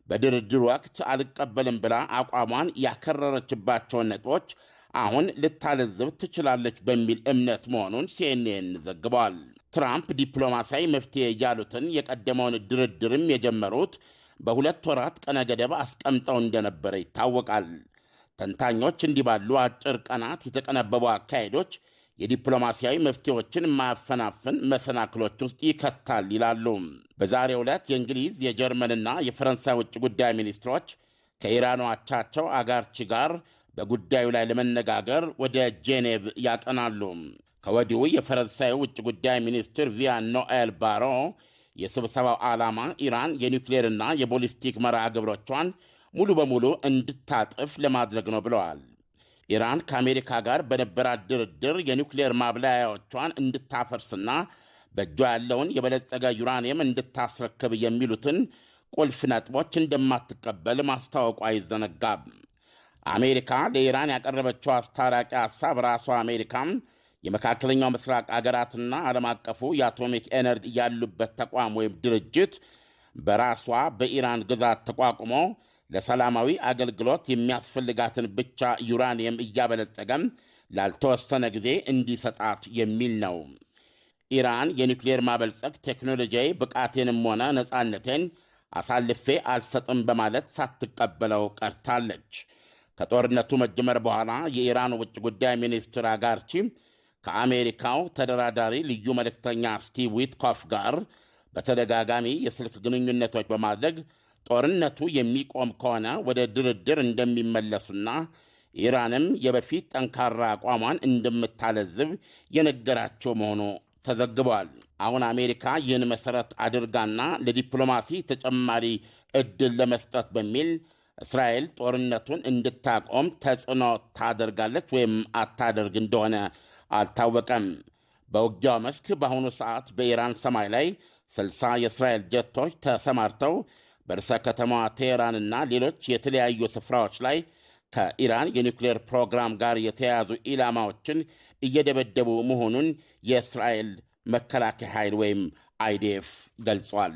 በድርድር ወቅት አልቀበልም ብላ አቋሟን ያከረረችባቸውን ነጥቦች አሁን ልታለዝብ ትችላለች በሚል እምነት መሆኑን ሲኤንኤን ዘግቧል። ትራምፕ ዲፕሎማሲያዊ መፍትሄ ያሉትን የቀደመውን ድርድርም የጀመሩት በ2 ወራት ቀነ ገደብ አስቀምጠው እንደነበረ ይታወቃል። ተንታኞች እንዲህ ባሉ አጭር ቀናት የተቀነበቡ አካሄዶች የዲፕሎማሲያዊ መፍትሄዎችን ማፈናፈን መሰናክሎች ውስጥ ይከታል ይላሉ። በዛሬው ዕለት የእንግሊዝ የጀርመንና የፈረንሳይ ውጭ ጉዳይ ሚኒስትሮች ከኢራኑ አቻቸው አጋርቺ ጋር በጉዳዩ ላይ ለመነጋገር ወደ ጄኔቭ ያቀናሉ። ከወዲሁ የፈረንሳይ ውጭ ጉዳይ ሚኒስትር ቪያን ኖኤል ባሮ የስብሰባው ዓላማ ኢራን የኒውክሌርና የቦሊስቲክ መርሃ ግብሮቿን ሙሉ በሙሉ እንድታጥፍ ለማድረግ ነው ብለዋል። ኢራን ከአሜሪካ ጋር በነበራት ድርድር የኒውክሌር ማብላያዎቿን እንድታፈርስና በእጇ ያለውን የበለጸገ ዩራኒየም እንድታስረክብ የሚሉትን ቁልፍ ነጥቦች እንደማትቀበል ማስታወቋ አይዘነጋም። አሜሪካ ለኢራን ያቀረበችው አስታራቂ ሐሳብ ራሷ አሜሪካም የመካከለኛው ምስራቅ አገራትና ዓለም አቀፉ የአቶሚክ ኤነርጂ ያሉበት ተቋም ወይም ድርጅት በራሷ በኢራን ግዛት ተቋቁሞ ለሰላማዊ አገልግሎት የሚያስፈልጋትን ብቻ ዩራኒየም እያበለጸገም ላልተወሰነ ጊዜ እንዲሰጣት የሚል ነው። ኢራን የኒውክሌር ማበልጸግ ቴክኖሎጂያዊ ብቃቴንም ሆነ ነፃነቴን አሳልፌ አልሰጥም በማለት ሳትቀበለው ቀርታለች። ከጦርነቱ መጀመር በኋላ የኢራን ውጭ ጉዳይ ሚኒስትር አጋርቺ ከአሜሪካው ተደራዳሪ ልዩ መልእክተኛ ስቲቭ ዊትኮፍ ጋር በተደጋጋሚ የስልክ ግንኙነቶች በማድረግ ጦርነቱ የሚቆም ከሆነ ወደ ድርድር እንደሚመለሱና ኢራንም የበፊት ጠንካራ አቋሟን እንደምታለዝብ የነገራቸው መሆኑ ተዘግቧል። አሁን አሜሪካ ይህን መሠረት አድርጋና ለዲፕሎማሲ ተጨማሪ ዕድል ለመስጠት በሚል እስራኤል ጦርነቱን እንድታቆም ተጽዕኖ ታደርጋለች ወይም አታደርግ እንደሆነ አልታወቀም። በውጊያው መስክ በአሁኑ ሰዓት በኢራን ሰማይ ላይ 60 የእስራኤል ጀቶች ተሰማርተው በርዕሰ ከተማዋ ቴሄራንና ሌሎች የተለያዩ ስፍራዎች ላይ ከኢራን የኒውክሌር ፕሮግራም ጋር የተያያዙ ኢላማዎችን እየደበደቡ መሆኑን የእስራኤል መከላከያ ኃይል ወይም አይዲኤፍ ገልጿል።